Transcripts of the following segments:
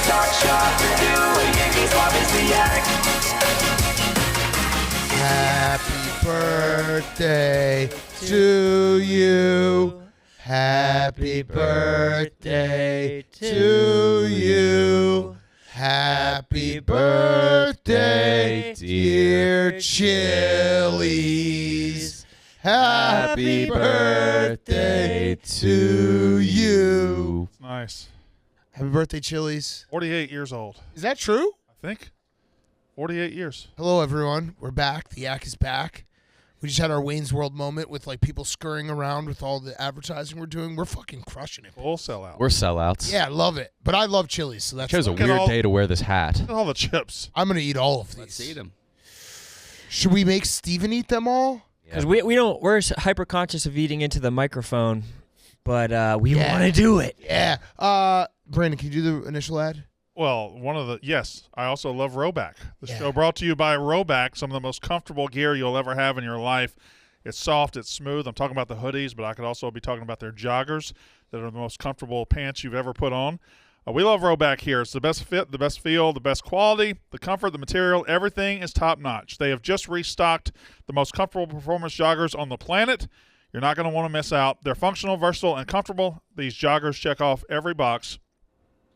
talk shop review. A Yankees swap is the yak. Happy birthday to you. Happy birthday to you. Happy birthday, dear Chili's. Happy birthday to you. Nice. Happy birthday, Chili's. 48 years old. Is that true? I think. 48 years. Hello, everyone. We're back. The Yak is back. We just had our Wayne's World moment with like people scurrying around with all the advertising we're doing. We're fucking crushing it. Full sellout. We're sellouts. Yeah, I love it. But I love Chili's, so that's Chose a Look at weird all- day to wear this hat. Look at all the chips. I'm gonna eat all of these. Let's eat them. Should we make Steven eat them all? Because we're hyper conscious of eating into the microphone, but we Yeah. want to do it. Yeah. Brandon, can you do the initial ad? Well, yes, I also love Rhoback. The Yeah. show brought to you by Rhoback, some of the most comfortable gear you'll ever have in your life. It's soft, it's smooth. I'm talking about the hoodies, but I could also be talking about their joggers that are the most comfortable pants you've ever put on. We love Rhoback here. It's the best fit, the best feel, the best quality, the comfort, the material. Everything is top-notch. They have just restocked the most comfortable performance joggers on the planet. You're not going to want to miss out. They're functional, versatile, and comfortable. These joggers check off every box.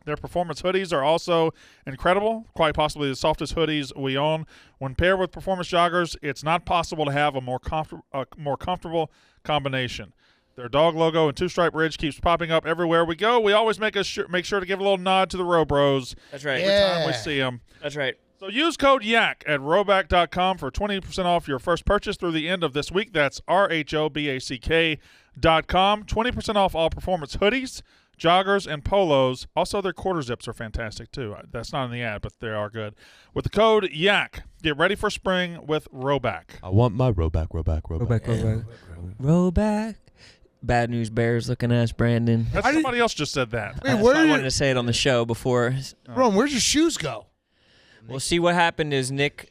Their performance hoodies are also incredible, quite possibly the softest hoodies we own. When paired with performance joggers, it's not possible to have a more comfortable combination. Their dog logo and two-stripe ridge keeps popping up everywhere we go. We always make sure to give a little nod to the Row Bros That's right. every time we see them. That's right. So use code YAK at Rhoback.com for 20% off your first purchase through the end of this week. That's RHOBACK.com. 20% off all performance hoodies, joggers, and polos. Also, their quarter zips are fantastic, too. That's not in the ad, but they are good. With the code YAK, get ready for spring with Rhoback. I want my Rhoback. Rhoback. Bad News Bears looking ass, Brandon. Somebody else just said that. Wait, That's why I wanted to say it on the show before. Ron, where'd your shoes go? Well, see what happened is Nick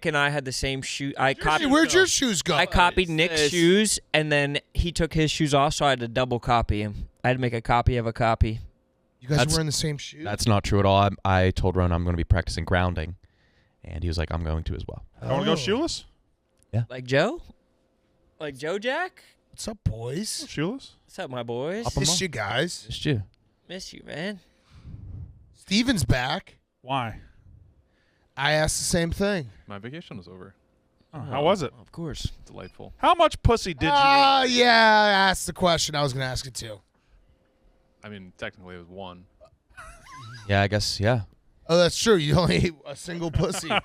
and I had the same shoe. Where'd your shoes go? I copied Nick's shoes, and then he took his shoes off, so I had to double copy him. I had to make a copy of a copy. You guys are wearing the same shoes? That's not true at all. I told Ron I'm going to be practicing grounding, and he was like, I'm going to as well. I want to go shoeless? Like Joe? Like Joe Jack? What's up, boys? Shoeless? What's up, my boys? Missed you guys. Missed you. Miss you, man. Steven's back. Why? I asked the same thing. My vacation was over. Oh, how was it? Of course. Delightful. How much pussy did you eat? Yeah, I asked the question. I was going to ask it too. I mean, technically it was one. Yeah, I guess, yeah. Oh, that's true. You only ate a single pussy. What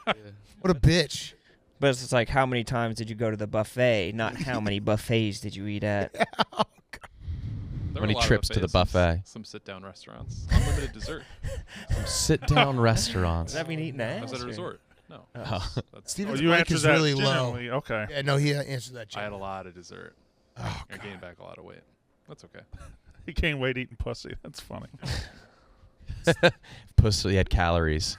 a bitch. But it's like, how many times did you go to the buffet, not how many buffets did you eat at? There were Many a lot of trips to the buffets, buffet. Some sit-down restaurants. Unlimited dessert. Some sit-down restaurants. Does that mean eating I ass? was at a or- resort. No. Oh. That's, Steven's you mic answered is that really low. genuinely. Okay. Yeah, no, he answered that. I had a Jim. lot of dessert. Oh, I God. gained back a lot of weight. That's okay. He can't wait eating pussy. That's funny. Pussy had calories.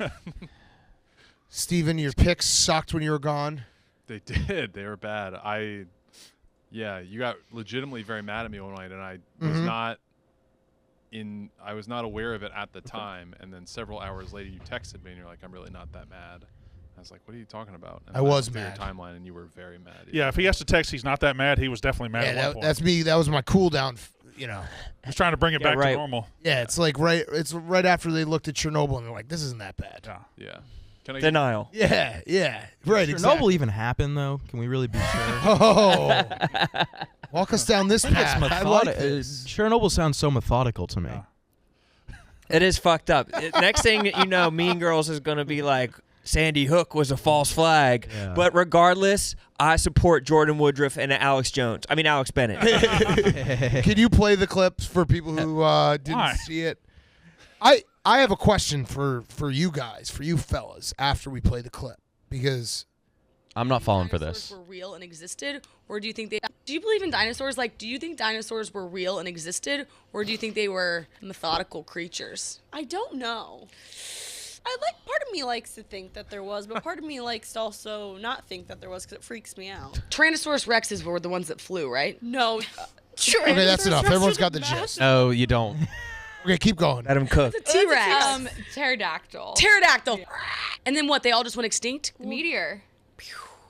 Steven, your picks sucked when you were gone. They did. They were bad. You got legitimately very mad at me one night, and I was I was not aware of it at the time. And then several hours later, you texted me, and you're like, "I'm really not that mad." I was like, "What are you talking about?" And I then was looked at mad. your timeline, and you were very mad. Yeah, if he has to text, he's not that mad. He was definitely mad at one point. That's me. That was my cool down. You know. He's trying to bring it Yeah, back right. to normal. Yeah, it's like right after they looked at Chernobyl and they're like, this isn't that bad. Yeah. Yeah. Can I Denial. Yeah, right. Chernobyl Exactly. even happened, though? Can we really be sure? Oh, walk us down this path. I like this. Chernobyl sounds so methodical to me. Yeah. It is fucked up. Next thing you know, Mean Girls is going to be like, Sandy Hook was a false flag. Yeah. But regardless, I support Jordan Woodruff and Alex Bennett. Can you play the clips for people who didn't Why? see it? I have a question for you guys, for you fellas, after we play the clip, because I'm not falling for dinosaurs this. were real and existed, or do you think do you believe in dinosaurs? Like, do you think dinosaurs were real and existed, or do you think they were methodical creatures? I don't know. Part of me likes to think that there was, but part of me likes to also not think that there was because it freaks me out. Tyrannosaurus rexes were the ones that flew, right? No. okay, that's enough. Everyone's got the gist. No, you don't. Okay, keep going. Let them cook. T-Rex. Pterodactyl. Pterodactyl. And then what? They all just went extinct? The meteor.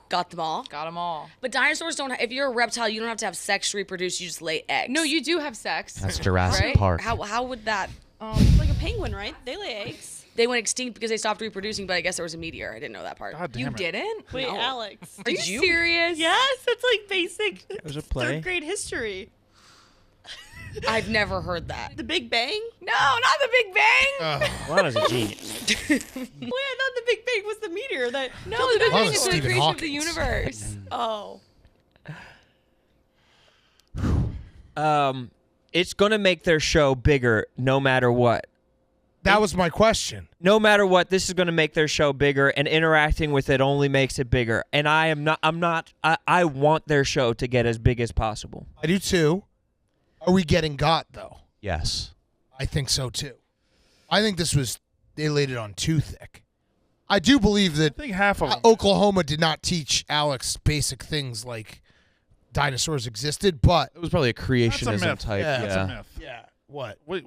Got them all. Got them all. But dinosaurs don't. If you're a reptile, you don't have to have sex to reproduce. You just lay eggs. No, you do have sex. That's Jurassic Right? Park. How would that? Like a penguin, right? They lay eggs. They went extinct because they stopped reproducing. But I guess there was a meteor. I didn't know that part. God damn You it. didn't? Wait, No. Alex. Are you serious? Yes, it's like basic was a play. 3rd grade history. I've never heard that. The Big Bang? No, not the Big Bang. Lana's a genius. Wait, I thought the Big Bang was the meteor that. No, the Big Lana's Bang is the Stephen creation of the Hawking's. universe. Oh. It's gonna make their show bigger no matter what. That was my question. No matter what, this is gonna make their show bigger, and interacting with it only makes it bigger. And I want their show to get as big as possible. I do too. Are we getting got though? Yes. I think so too. I think they laid it on too thick. I do believe that I think half of them. Oklahoma did not teach Alex basic things like dinosaurs existed, but It was probably a That's creationism a myth. type. Yeah. That's a myth. yeah, what? We,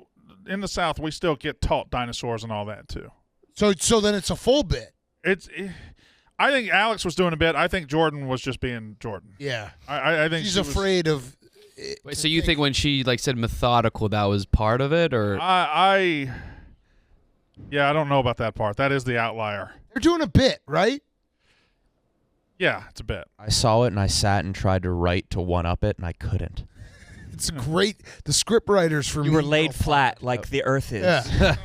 in the South, we still get taught dinosaurs and all that too. So then it's a full bit. I think Alex was doing a bit. I think Jordan was just being Jordan. Yeah, I think she's she was- afraid of. Wait, so you think when she said methodical, that was part of it, or I don't know about that part. That is the outlier. They're doing a bit, right? Yeah, it's a bit. I saw it and I sat and tried to write to one up it and I couldn't. It's great. The script writers for You me were laid flat like the Earth is. Yeah,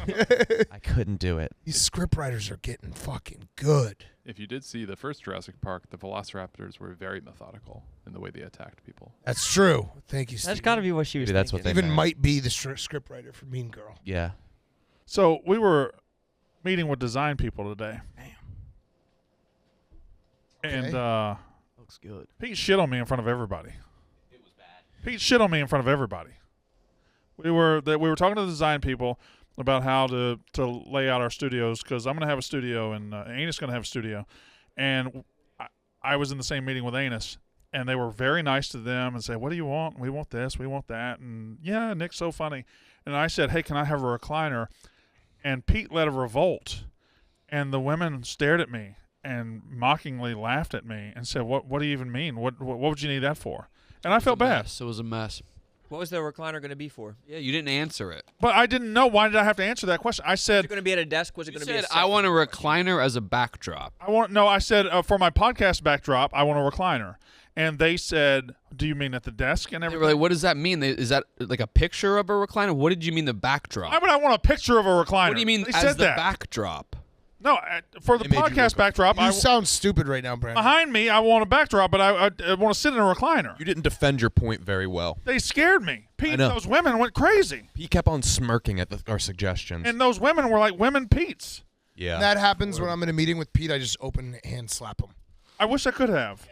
I couldn't do it. these script writers are getting fucking good. If you did see the first Jurassic Park, the velociraptors were very methodical in the way they attacked people. That's true. Thank you, Steve. That's got to be what she was Maybe that's what thinking. they Even meant. might be the script writer for Mean Girl. Yeah. So we were meeting with design people today. And Okay. Looks good. Pete shit on me in front of everybody. It was bad. Pete shit on me in front of everybody. We were talking to the design people about how to lay out our studios, because I'm going to have a studio and Anus going to have a studio. And I was in the same meeting with Anus, and they were very nice to them and said, "What do you want? We want this, we want that." And yeah, Nick's so funny. And I said, "Hey, can I have a recliner?" And Pete led a revolt, and the women stared at me and mockingly laughed at me and said, "What do you even mean? What would you need that for?" And I felt bad. It was a mess. What was the recliner going to be for? Yeah, you didn't answer it. But I didn't know. Why did I have to answer that question? I Was said, it going to be at a desk? Was it You going to be a said, set? I want a recliner as a backdrop. I said for my podcast backdrop, I want a recliner. And they said, "Do you mean at the desk and They everything?" were like, what does that mean? Is that like a picture of a recliner? What did you mean the backdrop? Why would I want a picture of a recliner? What do you mean They as said the that. backdrop? No, for the They made you podcast look- backdrop, You sound stupid right now, Brandon. behind me, I want a backdrop, but I want to sit in a recliner. You didn't defend your point very well. They scared me. Pete, know. those women went crazy. He kept on smirking at our suggestions. And those women were like women Pete's. yeah. When that happens when I'm in a meeting with Pete, I just open hand slap him. I wish I could have.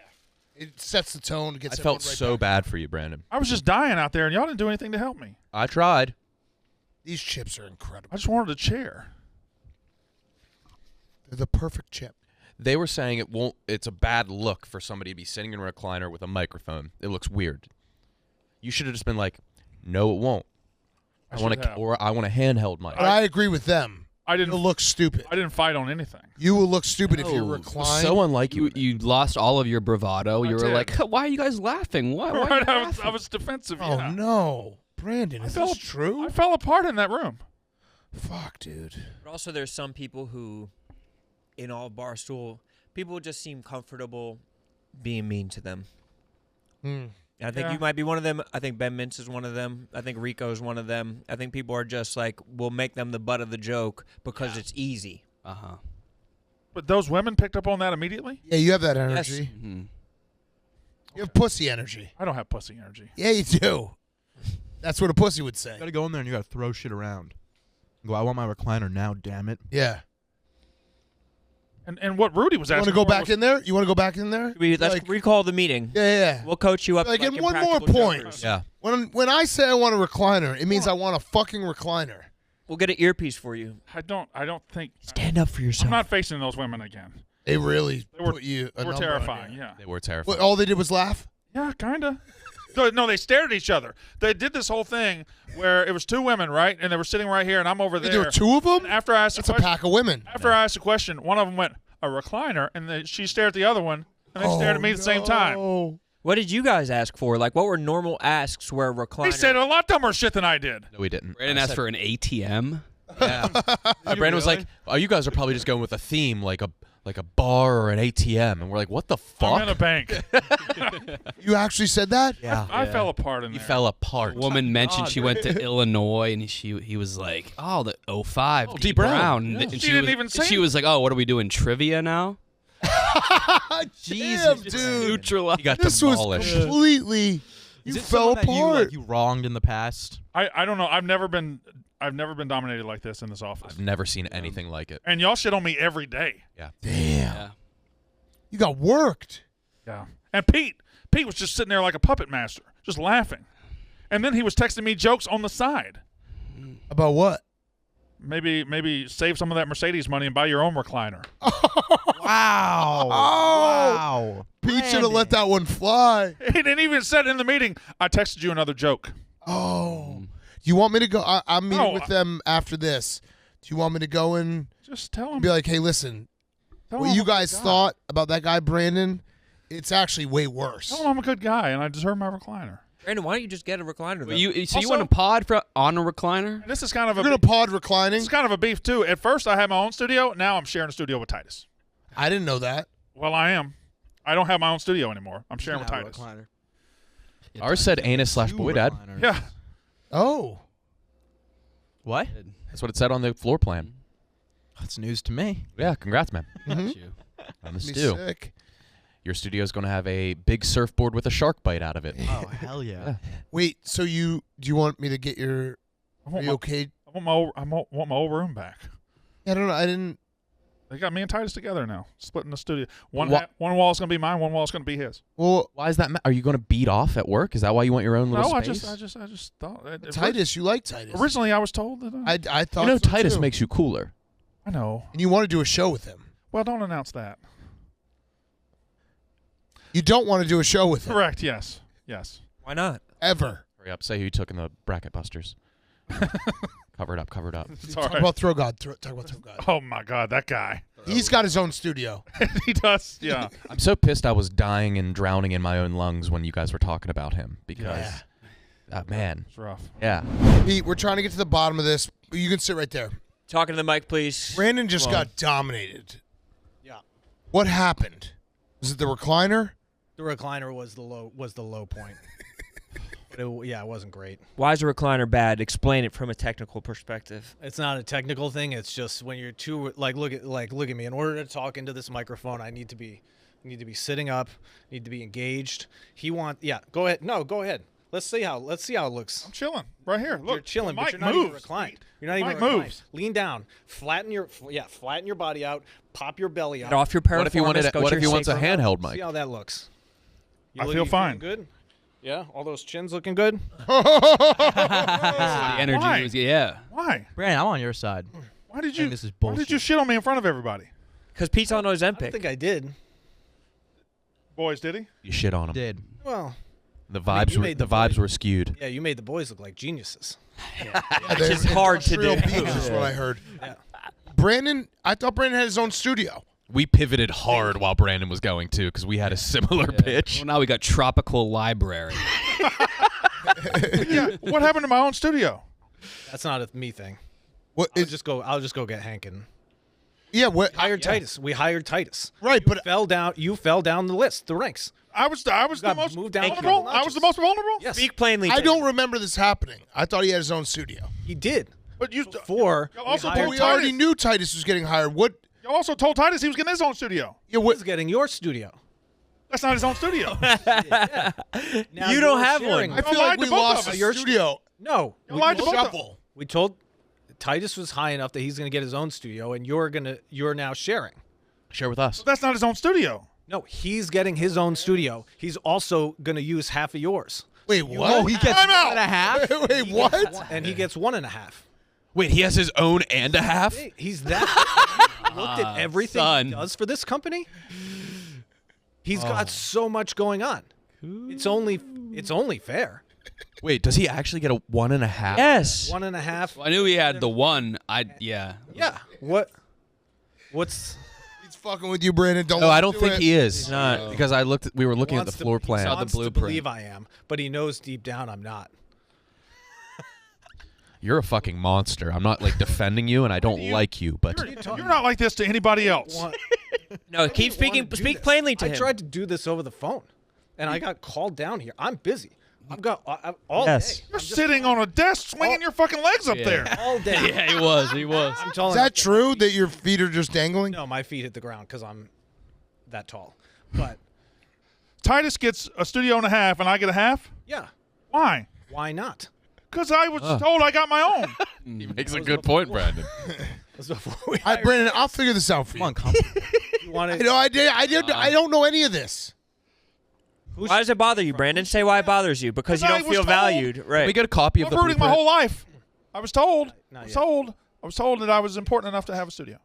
It sets the tone. It I gets felt everyone right so back. bad for you, Brandon. I was just dying out there, and y'all didn't do anything to help me. I tried. These chips are incredible. I just wanted a chair. They're the perfect chip. They were saying it's a bad look for somebody to be sitting in a recliner with a microphone. It looks weird. You should have just been like, "No, it won't. I I want should have. I want a handheld mic." But I agree with them. I didn't You'll look stupid. I didn't fight on anything. You will look stupid if you No. recline. So unlike you. You lost all of your bravado. You were did. like, why are you guys laughing? Why are you Right, laughing? I was defensive. Oh yeah. no, Brandon, is this true? I fell apart in that room. Fuck, dude. But also, there's some people who, in all Barstool, people just seem comfortable being mean to them. I think Yeah. you might be one of them. I think Ben Mintz is one of them. I think Rico is one of them. I think people are just like, we'll make them the butt of the joke because it's easy. Uh-huh. But those women picked up on that immediately. Yeah, you have that Yes. energy. Mhm. You have pussy energy. I don't have pussy energy. Yeah, you do. That's what a pussy would say. You gotta go in there and you gotta throw shit around. Go, I want my recliner now, damn it. Yeah. And what Rudy was You want asking to go for back was, in there? You want to go back in there? Let's Like- recall the meeting. Yeah. We'll coach you up. Like, and in one more Practical point. Jokers. Yeah. When I say I want a recliner, it means I want a fucking recliner. We'll get an earpiece for you. I don't think. Stand up for yourself. I'm not facing those women again. They really They were, put you. they were terrifying. Yeah. They were terrifying. What, all they did was laugh. Yeah, kinda. No, they stared at each other. They did this whole thing where it was two women, right? And they were sitting right here, and I'm over there. There were two of them? And after I asked That's the a question, pack of women. After I asked the question, one of them went, a recliner, and she stared at the other one, and they stared at me at the same time. What did you guys ask for? Like, what were normal asks where a recliner? They said a lot dumber shit than I did. No, we didn't. Brandon asked for an ATM. Yeah. Brandon was like, "Oh, you guys are probably just going with a theme, like a bar or an ATM," and we're like, "What the fuck?" I'm in a bank. You actually said that? Yeah. I fell apart in You there. fell apart. A woman mentioned she went to Illinois, and he was like, "Oh, the 05 D. Brown. And She she didn't was, even say She was like, "Oh, what are we doing? Trivia now?" Jesus, dude. Neutralized. He got This was demolished. completely. Is You it fell someone that apart. you wronged in the past? I don't know. I've never been dominated like this in this office. I've never seen anything like it. And y'all shit on me every day. Yeah. Damn. Yeah. You got worked. Yeah. And Pete was just sitting there like a puppet master, just laughing. And then he was texting me jokes on the side. About what? Maybe save some of that Mercedes money and buy your own recliner. Wow. Oh. Wow. Pete should have let that one fly. He didn't even said in the meeting, I texted you another joke. Oh. You want me to go? I'm meeting No, with them after this. Do you want me to go and Just tell him. be like, hey, listen, Tell what him you I'm a good guys guy. thought about that guy, Brandon, it's actually way worse. Tell him I'm a good guy and I deserve my recliner. Brandon, why don't you just get a recliner? But Though? you Also- want a pod on a recliner? This is kind of You're a going to pod reclining? it's kind of a beef too. At first I had my own studio. Now I'm sharing a studio with Titus. I didn't know that. Well, I am. I don't have my own studio anymore. I'm sharing with Titus. Ours said anus / boy dad. Yeah. Oh. What? That's what it said on the floor plan. That's news to me. Yeah, congrats, man. Mhm. You. On the Be stew. sick. Your studio's going to have a big surfboard with a shark bite out of it. Oh, hell yeah. Wait, so do you want me to get your, I are want you my, okay? I want my old room back. I don't know. I didn't. They got me and Titus together now, splitting the studio. One Wha- one wall's gonna be mine. One wall's gonna be his. Well, Why is that? Are you going to beat off at work? Is that why you want your own little No, space? I just thought. Titus, you like Titus. Originally, I was told that. I thought You know, so, Titus too. makes you cooler. I know. And you want to do a show with him. Well, don't announce that. You don't want to do a show with him. Correct. Yes. Yes. Why not? Ever. Hurry up. Say who you took in the bracket busters. Cover it up. Cover it up. It's Talk all right. about Throw God. Talk about Throw God. Oh my God, that guy. He's got his own studio. He does. Yeah. I'm so pissed I was dying and drowning in my own lungs when you guys were talking about him because, man, It's rough. yeah. Pete, we're trying to get to the bottom of this. You can sit right there. Talking to the mic, please. Brandon just Come on. got dominated. Yeah. What happened? Was it the recliner? The recliner was the low point. But it wasn't great. Why is a recliner bad? Explain it from a technical perspective. It's not a technical thing. It's just when you're too look at me. In order to talk into this microphone, I need to be sitting up, need to be engaged. Go ahead. No, go ahead. Let's see how it looks. I'm chilling right here. Look, You're chilling, the but mic you're not even moves. reclined. You're not The even mic reclined. moves. Lean down. Flatten your body out. Pop your belly out. Get off your piriformis. What if he wanted? go What to if your he wants a sacrum. handheld See mic? how that looks. I feel You fine. Good. Yeah, all those chins looking good. The energy Why? was Why? Brandon, I'm on your side. Why did I think you? this is Why did you bullshit. shit on me in front of everybody? Because Pete's on I Ozempic. don't think I did. Boys, did he? You shit on him. Did. Well, The I mean, vibes you were made the the vibes boys- were skewed. yeah, you made the boys look like geniuses. Which is hard to do. Is what I heard. Yeah. Brandon, I thought Brandon had his own studio. We pivoted hard while Brandon was going too because we had a similar pitch. Well, now we got Tropical Library. Yeah. What happened to my own studio? That's not a me thing. What I'll is? just go get Hank and Yeah. What? hired Titus. We hired Titus. Right, but You fell down the list, the ranks. I was the got most moved down a vulnerable. couple I was the notches. most vulnerable. Yes, Speak plainly. I Titus. don't remember this happening. I thought he had his own studio. he did. But you Before You also we told hired We Titus. already knew Titus was getting hired. What? You also told Titus he was getting his own studio. Yeah. he What? was getting your studio. That's not his own studio. Now You don't you're have sharing one. I it. feel lied like to we both lost of the us. studio. No, You lied to both of us. Shuffle. we told Titus was high enough that he's going to get his own studio, and you're now sharing. Share with us. That's not his own studio. No, he's getting his own studio. He's also going to use half of yours. Wait, what? he gets Time out. 1.5? Wait, what? And he gets 1.5. Wait, he has his own and a half? Hey, he's that. Looked at everything son. he does for this company. He's got so much going on. It's only fair. Wait, does he actually get a 1.5? Yes. 1.5. I knew he had the one. Yeah. What's He's fucking with you, Brandon. Don't. No, let I him don't do think it. he is. He's not. Because we were looking at the floor plan. saw the wants to blueprint. believe I am, but he knows deep down I'm not. You're a fucking monster. I'm not like defending you, and I don't like you, but You're not like this to anybody else. No, keep speaking. Speak plainly to I him. tried to do this over the phone, and I got called down here. I'm busy. I've got all Yes. day. You're sitting on a desk swinging your fucking legs up there. All day. Yeah, he was. He was. I'm tall Is enough that true that your feet are just dangling? No, my feet hit the ground because I'm that tall. But Titus gets a studio and a half, and I get a half? yeah, Why? why not? Because I was told I got my own. he makes a good point, Brandon. That's before we All right, Brandon, I'll figure this out for you. Come on, come. You want You know, I don't know any of this. Why does it bother you, Brandon? Say why it bothers you. Because you I don't was feel told. valued. Right. We get a copy of I've the been rooting my blueprint. whole life. I was told. Not I was yet. told. I was told that I was important enough to have a studio.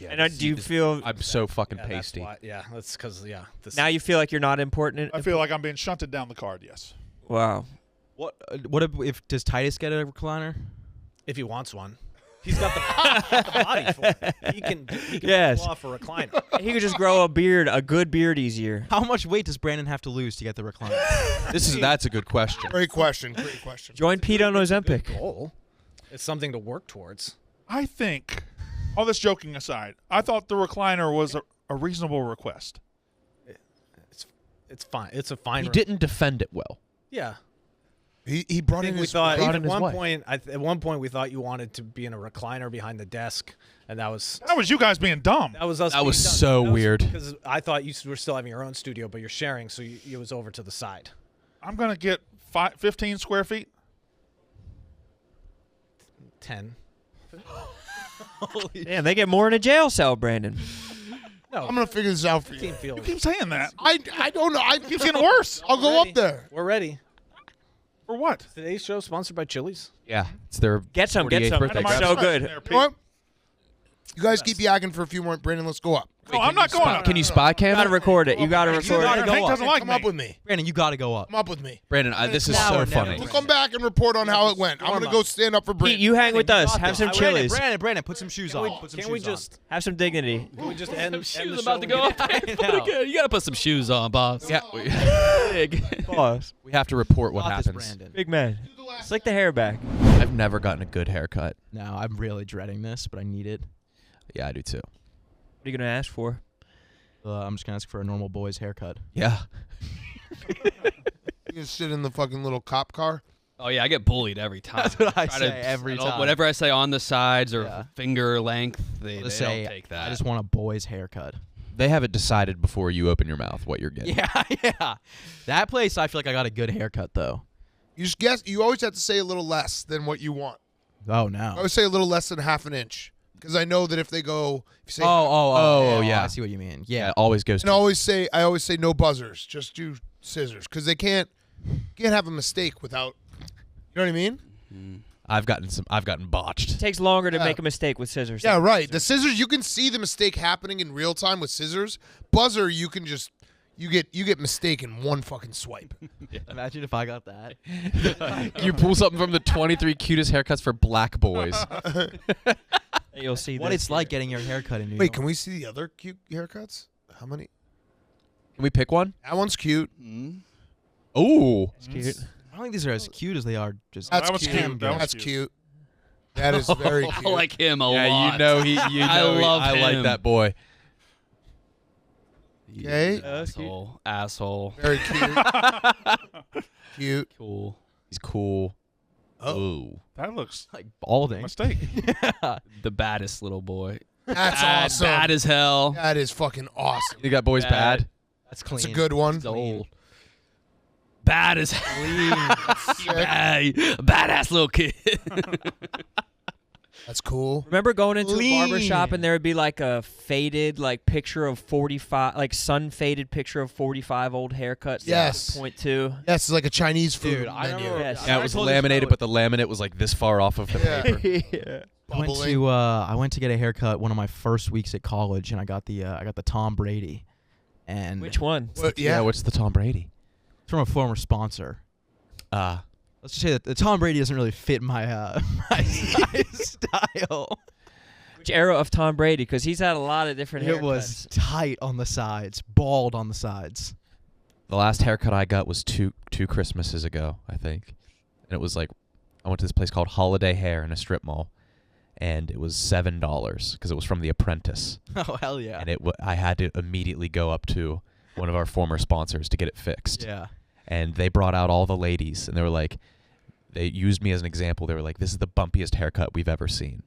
And do you feel I'm so fucking Yeah, that's pasty. why- yeah, that's because this now you feel like you're not important? I feel like I'm being shunted down the card, yes. Wow. What if does Titus get a recliner? if he wants one. He's got the body for it. He can Yes. pull off a recliner. He could just grow a beard, a good beard, easier. How much weight does Brandon have to lose to get the recliner? That's a good question. Great question. Great question. Join Pete on Ozempic. Goal. It's something to work towards. I think, all this joking aside, I thought the recliner was a reasonable request. It's fine. It's a fine. He didn't defend it well. Yeah. He brought I in think we his thought brought at in his one wife. point. At one point, we thought you wanted to be in a recliner behind the desk, and that was You guys being dumb. that was us. That being was dumb. so That was weird. because I thought you were still having your own studio, but you're sharing, so it was over to the side. I'm going to get 15 square feet. 10. Damn, they get more in a jail cell, Brandon. No, I'm gonna figure this out for you. team field. You keep saying that. I don't know. It keeps getting worse. I'll go up there. We're ready. For what? Today's show sponsored by Chili's. Yeah, it's their Get some, get 48th some. birthday. It's Am I so right good. there, Pete? You know what? You guys keep yakking for a few more. Brandon, let's go up. No, I'm not going up. Can you spy cam You gotta it? record it. You gotta You record gotta it. go Hank up. doesn't like Come me. up with me. Brandon, you got to go up. Come up with me. Brandon, this is Now so or never. funny. We'll come back and report on how it went. I'm gonna go stand up for Pete, Brandon. you hang with us. got Have this. some chilies. Brandon, put some shoes on. Put some Can we shoes on. just Have some dignity. can we just end the Shoes show about to go and up. get- You gotta put some shoes on, boss. Yeah, Big. Pause. we have to report what Got this, happens. Brandon. Big man. Slick the hair back. I've never gotten a good haircut. No, I'm really dreading this, but I need it. Yeah, I do too. What are you gonna ask for? I'm just gonna ask for a normal boy's haircut. Yeah. You can sit in the fucking little cop car. Oh yeah, I get bullied every time. That's what I Try say every I don't- time. Whatever I say on the sides or Yeah. finger length, they Just don't say, take that. I just want a boy's haircut. They have it decided before you open your mouth what you're getting. Yeah, yeah. That place, I feel like I got a good haircut though. You just guess. You always have to say a little less than what you want. Oh I no. always say a little less than half an inch because I know that if they go, if you say, Oh, yeah. I see what you mean. Yeah, Yeah. it always goes and I always say no buzzers, just do scissors because they can't have a mistake without. You know what I mean? I've gotten botched. It takes longer to Yeah. make a mistake with scissors. Yeah, right. The scissors, you can see the mistake happening in real time with scissors. Buzzer, you can just you get mistake in one fucking swipe. Imagine if I got that. You pull something from the 23 cutest haircuts for black boys. You'll see What this it's like here. getting your haircut in New Wait, York. can we see the other cute haircuts? How many? Can we pick one? That one's cute. Ooh. It's cute. I don't think these are as cute as they are. Just That's That was cute. cute. That was That's cute. cute. That is very cute. I like him a Yeah, lot. you know I love I like him. that boy. Okay. Asshole. Very cute. Cute. Cool. He's cool. Oh. Ooh. That looks like balding. mistake. The baddest little boy. That's Bad, awesome. Bad as hell. That is fucking awesome. You got boys Bad. bad? That's clean. That's a good one. He's old. Bad as hell. Badass little kid. That's cool. Remember going into a barber shop Lean. and there would be like a faded like picture of 45, like sun faded picture of 45 old haircuts. Yes. Point two. Yes, it's like a Chinese food Dude, I menu. remember. Yes. Yeah, I it was told this laminated, story. but the laminate was like this far off of the Yeah. paper. Bubbling. I went to get a haircut one of my first weeks at college, and I got the Tom Brady. And Which one? What- Yeah, yeah. what's the Tom Brady? It's from a former sponsor. Let's just say that the Tom Brady doesn't really fit my my style. Which era of Tom Brady? Because he's had a lot of different haircuts. It was tight on the sides, bald on the sides. The last haircut I got was two Christmases ago, I think. And it was like, I went to this place called Holiday Hair in a strip mall, and it was $7 because it was from The Apprentice. Oh, hell yeah. And I had to immediately go up to one of our former sponsors to get it fixed. Yeah. And they brought out all the ladies, and they were like, they used me as an example. They were like, this is the bumpiest haircut we've ever seen.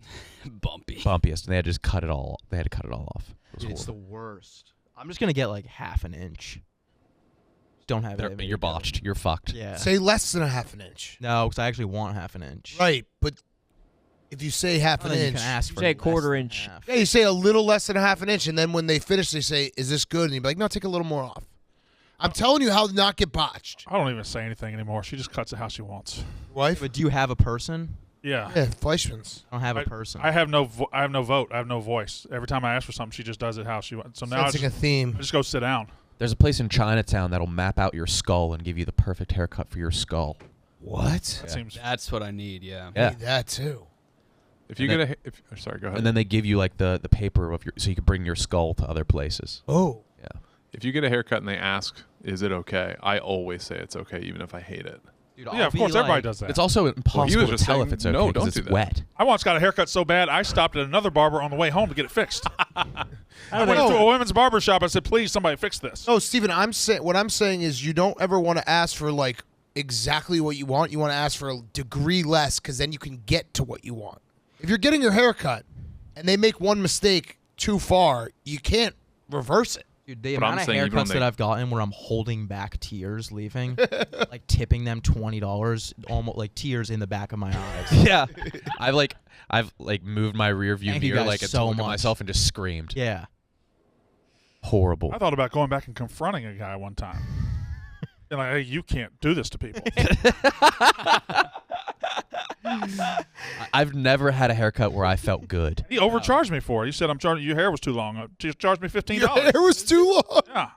Bumpiest. And they had to just cut it all. They had to cut it all off. It was It's the horrible. worst. I'm just gonna get like half an inch. Don't have it. You're botched. You're fucked. Yeah. Say less than a half an inch. No, because I actually want half an inch. Right, but if you say half an Then you inch, can ask for Say a less quarter than inch. half. yeah, you say a little less than a half an inch, and then when they finish, they say, "Is this good?" And you're like, "No, take a little more off." I'm telling you how to not get botched. I don't even say anything anymore. She just cuts it how she wants. Wife? But do you have a person? Yeah. Yeah, Fleischmann's. I don't have a person. I have no vote. I have no voice. Every time I ask for something, she just does it how she wants. So now Sensing a theme. I just go sit down. There's a place in Chinatown that'll map out your skull and give you the perfect haircut for your skull. What? That seems. That's what I need. Yeah. Yeah. Need that too. If you And get sorry, go ahead. And then they give you like the paper of so you can bring your skull to other places. Oh. Yeah. if you get a haircut and they ask, "Is it okay?" I always say it's okay, even if I hate it. Dude, Yeah, of course, everybody does that. It's also impossible was to just tell saying, if it's okay no, because don't it's do that. wet. I once got a haircut so bad I stopped at another barber on the way home to get it fixed. I went to a women's barber shop. I said, "Please, somebody fix this." No, Steven, what I'm saying is you don't ever want to ask for like exactly what you want. You want to ask for a degree less because then you can get to what you want. If you're getting your hair cut and they make one mistake too far, you can't reverse it. Dude, the But I'm amount of saying even when haircuts they- that I've gotten where I'm holding back tears leaving, like tipping them $20, almost like tears in the back of my eyes. Yeah. I've moved my rear view Thank you mirror guys like so look at much. myself and just screamed. Yeah. Horrible. I thought about going back and confronting a guy one time. And like, "Hey, you can't do this to people." I've never had a haircut where I felt good. He overcharged me for it. He said, "I'm charging your hair was too long." Just charged me $15. Your hair was too long. Yeah.